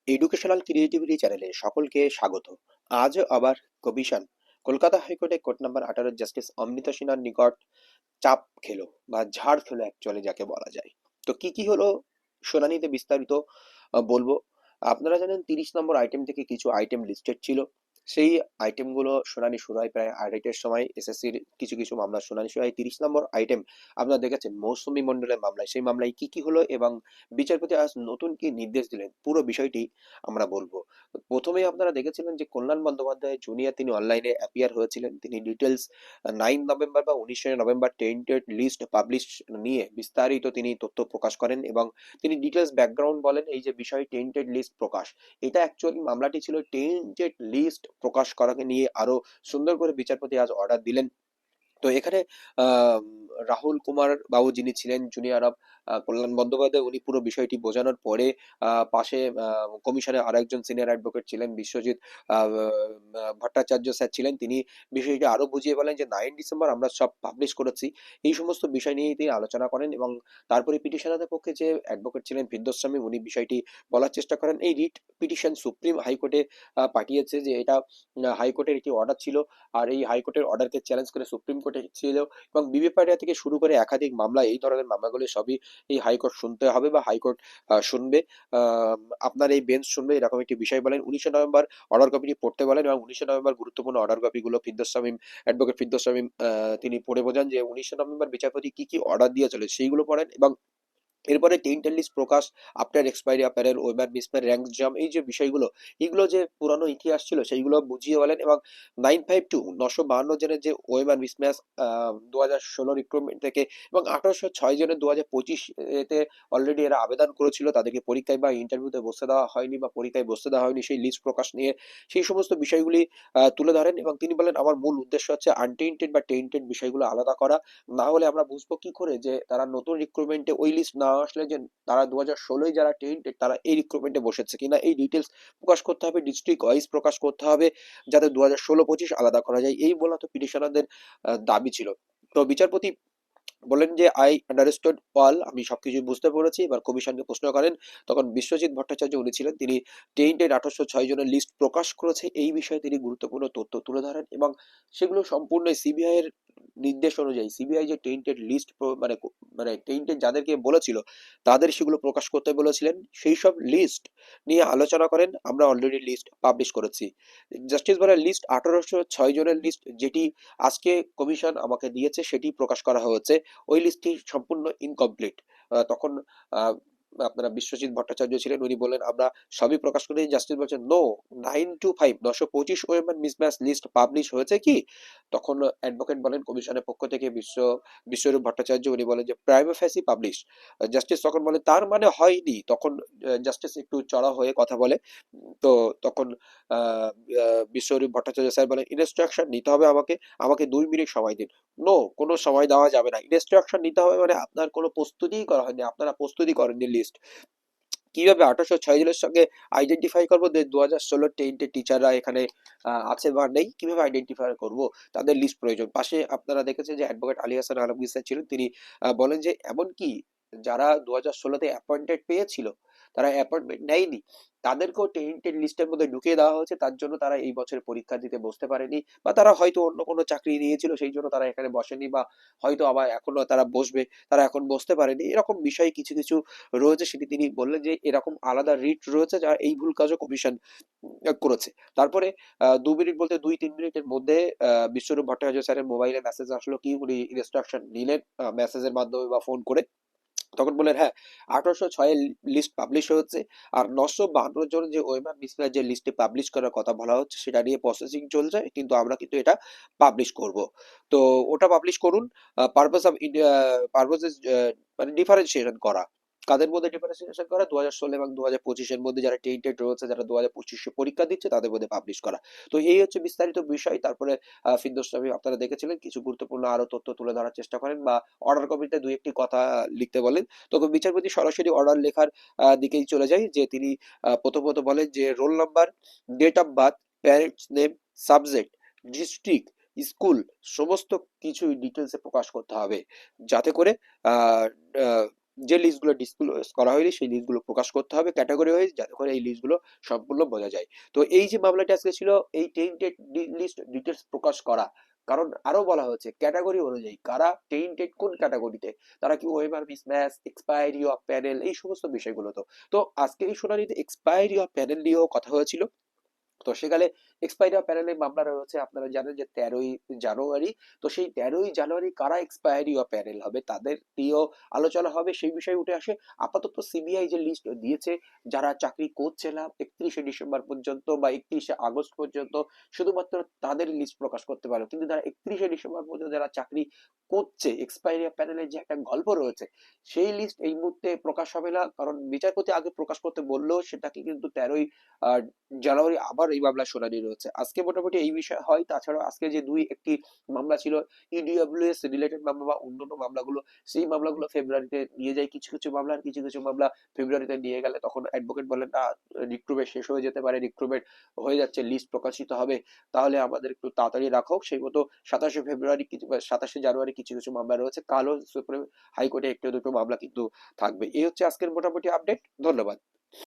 Educational creativity চ্যানেলে সকলকে স্বাগত। আজ আবার কমিশন কলকাতা হাইকোর্টে কোর্ট নাম্বার 18 জাস্টিস অমৃতা সিনহার নিকট চাপ খেলো বা ঝাড় খেলো অ্যাকচুয়ালি যাকে বলা যায়। তো কি হলো শুনানিতে বিস্তারিত বলবো। আপনারা জানেন 30 নম্বর আইটেম থেকে কিছু আইটেম লিস্টেড ছিল। সেই আইটেমগুলো শুনানি শুরু হয় প্রায় 2:30-এর সময়। এসএসসির কিছু কিছু মামলার শুনানি শুরু হয়। 30 নম্বর আইটেম আপনারা দেখেছেন মৌসুমী মণ্ডলের মামলায়। সেই মামলায় কি হলো এবং বিচারপতি আজ নতুন কি নির্দেশ দিলেন পুরো বিষয়টি আমরা বলবো। প্রথমেই আপনারা দেখেছিলেন যে কল্যাণ বন্দ্যোপাধ্যায় জুনিয়র তিনি অনলাইনে অ্যাপিয়ার হয়েছিলেন। তিনি ডিটেলস 9 নভেম্বর বা 19 নভেম্বর টেন্টেড লিস্ট পাবলিশ নিয়ে বিস্তারিত তিনি তথ্য প্রকাশ করেন এবং তিনি ডিটেলস ব্যাকগ্রাউন্ড বলেন। এই যে বিষয় টেন্টেড লিস্ট প্রকাশ, এটা অ্যাকচুয়ালি মামলাটি ছিল টেন্টেড লিস্ট প্রকাশ করাকে নিয়ে। আরো সুন্দর করে বিচারপতি আজ অর্ডার দিলেন। তো এখানে আহ, রাহুল কুমার বাবু যিনি ছিলেন জুনিয়র অফ কল্যাণ বন্দ্যোপাধ্যায়, উনি পুরো বিষয়টি বোঝানোর পরে পাশে কমিশনে আরেকজন সিনিয়র অ্যাডভোকেট ছিলেন বিশ্বজিৎ ভট্টাচার্য স্যার ছিলেন। তিনি বিষয়টি আরো বুঝিয়ে বলেন যে 9 ডিসেম্বর আমরা সব পাবলিশ করেছি। এই সমস্ত বিষয় নিয়ে তিনি আলোচনা করেন এবং তারপরে পিটিশনারদের পক্ষে যে অ্যাডভোকেট ছিলেন ফিরদৌস শামীম, উনি বিষয়টি বলার চেষ্টা করেন। এই রিট পিটিশন সুপ্রিম হাইকোর্টে পাঠিয়েছে যে এটা হাইকোর্টের একটি অর্ডার ছিল, আর এই হাইকোর্টের অর্ডারকে চ্যালেঞ্জ করে সুপ্রিম কোর্টে ছিল এবং বিবি পাড়িয়া থেকে শুরু করে একাধিক মামলা, এই ধরনের মামলাগুলো সবই এই হাইকোর্ট শুনতে হবে বা হাইকোর্ট শুনবে। আহ, আপনার এই বেঞ্চ শুনবে এরকম একটি বিষয় বলেন। 19 নভেম্বর অর্ডার কপিটি পড়তে বলেন এবং 19 নভেম্বর গুরুত্বপূর্ণ অর্ডার কপিগুলো অ্যাডভোকেট ফিরদৌস শামীম তিনি পড়ে বোঝান যে 19 নভেম্বর বিচারপতি কি অর্ডার দিয়ে চলে সেইগুলো পড়েন এবং এরপরে টেন্টেড লিস্ট প্রকাশ, আফটার এক্সপায়ারি অ্যাপারেল ওয়েবার মিসম্যাচ র্যাঙ্ক জাম, এই যে বিষয়গুলো এগুলো যে পুরানো ইতিহাস ছিল সেইগুলো বুঝিয়ে বলেন এবং 952 জনের যে ওয়েবার মিসম্যাচ 2016 রিক্রুটমেন্ট থেকে এবং 1806 জনের 2025 এতে অলরেডি এরা আবেদন করেছিল, তাদেরকে পরীক্ষায় বা ইন্টারভিউতে বসতে দেওয়া হয়নি বা পরীক্ষায় বসতে দেওয়া হয়নি, সেই লিস্ট প্রকাশ নিয়ে সেই সমস্ত বিষয়গুলি তুলে ধরেন এবং তিনি বলেন আমার মূল উদ্দেশ্য হচ্ছে আনটেন্টেড বা টেন্টেড বিষয়গুলো আলাদা করা। না হলে আমরা বুঝবো কি করে যে তারা নতুন রিক্রুটমেন্টে ওই লিস্ট না আসলে যে তারা 2016 যারা টেন্টেড তারা এই রিক্রুটমেন্টে বসেছে কিনা, এই ডিটেলস প্রকাশ করতে হবে, ডিস্ট্রিক্ট ওয়াইজ প্রকাশ করতে হবে, যাতে 2016-25 আলাদা করা যায়, এই বলা তো পিটিশনারদের দাবি ছিল। তো বিচারপতি বলেন যে আই আন্ডারস্টুড অল, আমি সবকিছু বুঝতে পেরেছি। এবার কমিশনকে প্রশ্ন করেন, তখন বিশ্বজিৎ ভট্টাচার্য উনি ছিলেন, তিনি টেন্টেড 1806 জনের লিস্ট প্রকাশ করেছে এই বিষয়ে তিনি গুরুত্বপূর্ণ তথ্য তুলে ধরেন এবং সেগুলো সম্পূর্ণ সিবিআই এর নির্দেশ অনুযায়ী সিবিআই যে টেন্টেড লিস্ট মানে মানে টেন্টেড যাদেরকে বলেছিল তাদের সেগুলো প্রকাশ করতে বলেছিলেন, সেই সব লিস্ট নিয়ে আলোচনা করেন। আমরা অলরেডি লিস্ট পাবলিশ করেছি। জাস্টিস বলেন লিস্ট 1806 জনের লিস্ট যেটি আজকে কমিশন আমাকে দিয়েছে সেটি প্রকাশ করা হয়েছে, ওই লিস্টটি সম্পূর্ণ ইনকমপ্লিট। তখন আহ, আপনারা বিশ্বজিৎ ভট্টাচার্য ছিলেন, উনি বললেন আমরা সবই প্রকাশ করি। জাস্টিস বলছেন no, 925 women mismatch list publish হয়েছে কি? তখন অ্যাডভোকেট বলেন কমিশনের পক্ষ থেকে বিশ্বরূপ ভট্টাচার্য, উনি বলেন যে প্রাইমা ফেসি পাবলিশ। জাস্টিস তখন বলে তার মানে হয়নি। তখন জাস্টিস একটু চড়া হয়ে কথা বলে। তো তখন আহ, বিশ্বরূপ ভট্টাচার্য স্যার বলেন ইনস্ট্রাকশন নিতে হবে আমাকে, আমাকে 2 মিনিট সময় দিন। নো, কোনো সময় দেওয়া যাবে না, ইনস্ট্রাকশন নিতে হবে মানে আপনার কোনো প্রস্তুতিই করা হয়নি, আপনারা প্রস্তুতি করেননি লিস্ট। কিভাবে 1806 জনের সঙ্গে আইডেন্টিফাই করবো যে 2016 টেন্টের টিচাররা এখানে আছে বা নেই, কিভাবে আইডেন্টিফাই করব, তাদের লিস্ট প্রয়োজন। পাশে আপনারা দেখেছেন যে অ্যাডভোকেট আলী হাসান আলমগীর স্যার ছিলেন, তিনি বলেন যে এমন কি যারা 2016-তে অ্যাপয়েন্টেড পেয়েছিল তারা অ্যাপয়েন্টমেন্ট নেয়নি, তাদেরকেও টেন্টেড লিস্টের মধ্যে ঢুকিয়ে দেওয়া হয়েছে, তার জন্য তারা এই বছর পরীক্ষা দিতে বসতে পারেনি বা তারা হয়তো অন্য কোনো চাকরি নিয়েছিল সেই জন্য তারা এখানে বসেনি বা হয়তো আবার এখনো তারা বসবে, তারা এখন বসতে পারেনি, এরকম বিষয় কিছু কিছু রয়েছে। সেটি তিনি বললেন যে এরকম আলাদা রিট রয়েছে যারা এই ভুল কাজও কমিশন করেছে। তারপরে 2 মিনিট বলতে 2-3 মিনিটের মধ্যে বিশ্বরূপ ভট্টাচার্য স্যারের মোবাইলে মেসেজ আসলো কি উনি ইনস্ট্রাকশন নিলেন মেসেজের মাধ্যমে বা ফোন করে। তখন বললেন হ্যাঁ 1806-এর লিস্ট পাবলিশ হয়েছে, আর 952 জন যে ওয়েমার মিসম্যাচ যে লিস্টে পাবলিশ করার কথা বলা হচ্ছে সেটা নিয়ে প্রসেসিং চলছে, কিন্তু আমরা কিন্তু এটা পাবলিশ করব। তো ওটা পাবলিশ করুন। পারপাস অফ পারপাস ইজ মানে ডিফারেন্সিয়েশন করা, কাদের মধ্যে ডিফারেন্সিয়েশন করা, 2016 এবং 2025-এর মধ্যে যারা টেন্টেড রয়েছে, যারা 2025-এ পরীক্ষা দিচ্ছে তাদের মধ্যে পাবলিশ করা। তো এই হচ্ছে বিস্তারিত বিষয়। তারপরে ফিরদৌস সাহেব আপনারা দেখেছিলেন কিছু গুরুত্বপূর্ণ আরো তথ্য তুলে ধরার চেষ্টা করেন বা অর্ডার কপিতে 2-1টি কথা লিখতে বলেন। তখন বিচারপতি সরাসরি অর্ডার লেখার দিকেই চলে যায়, যে তিনি প্রথমত বলেন যে roll number, date of birth, parents name, subject, district, school সমস্ত কিছু ডিটেলসে প্রকাশ করতে হবে, যাতে করে আহ, আহ, যে লিস্টগুলো ডিসক্লোজ করা হয়নি সেই লিস্টগুলো প্রকাশ করতে হবে ক্যাটাগরি ওয়াইজ, যাতে করে এই লিস্টগুলো সম্পূর্ণ বোঝা যায়। তো এই যে মামলাটি আজকে ছিল, এই টেন্টেড লিস্ট ডিটেলস প্রকাশ করা, কারণ আরো বলা হচ্ছে ক্যাটাগরি অনুযায়ী কারা টেন্টেড কোন ক্যাটাগরিতে, তারা কি ওয়েমার মিসম্যাচ, এক্সপায়ারি অফ প্যানেল, এই সমস্ত বিষয়গুলো। তো আজকে এই শুনানিতে এক্সপায়ারি অফ প্যানেল নিয়েও কথা হয়েছিল। তো সেখানে এক্সপায়ারি অফ প্যানেলের মামলা রয়েছে, আপনারা জানেন যে 13ই জানুয়ারি। তো সেই 13ই জানুয়ারি কারা এক্সপায়ারি অফ প্যানেল হবে তাদের নিয়েও আলোচনা হবে, সেই বিষয়ে উঠে আসে। আপাতত সিবিআই যে লিস্ট দিয়েছে যারা চাকরি করছে না 31শে ডিসেম্বর পর্যন্ত বা 31শে আগস্ট পর্যন্ত, শুধুমাত্র তাদের লিস্ট প্রকাশ করতে পারো, কিন্তু যারা 31শে ডিসেম্বর পর্যন্ত যারা চাকরি করছে, এক্সপায়ারি অফ প্যানেলের যে একটা গল্প রয়েছে, সেই লিস্ট এই মুহূর্তে প্রকাশ হবে না, কারণ বিচারপতি আগে প্রকাশ করতে বললেও সেটাকে কিন্তু 13ই জানুয়ারি আবার এই মামলার শুনানি রয়েছে। আজকে মোটামুটি এই বিষয় হয়। তাছাড়াও আজকে যে একটি মামলা ছিল ইডব্লিউএস রিলেটেড মামলা বা অন্যান্য মামলাগুলো, সেই মামলাগুলো ফেব্রুয়ারিতে নিয়ে যায়। কিছু কিছু মামলা, আর কিছু কিছু মামলা ফেব্রুয়ারিতে নিয়ে গেলে তখন অ্যাডভোকেট বলেন না, রিক্রুটমেন্ট শেষ হয়ে যেতে পারে, রিক্রুটমেন্ট হয়ে যাচ্ছে, লিস্ট প্রকাশিত হবে, তাহলে আমাদের একটু তাড়াতাড়ি রাখো। সেই মতো 27শে ফেব্রুয়ারি কিছু 27শে জানুয়ারি কিছু কিছু মামলা রয়েছে, কালও সুপ্রিম হাইকোর্টে একটি দুটো মামলা কিন্তু থাকবে। এই হচ্ছে আজকের মোটামুটি আপডেট। ধন্যবাদ।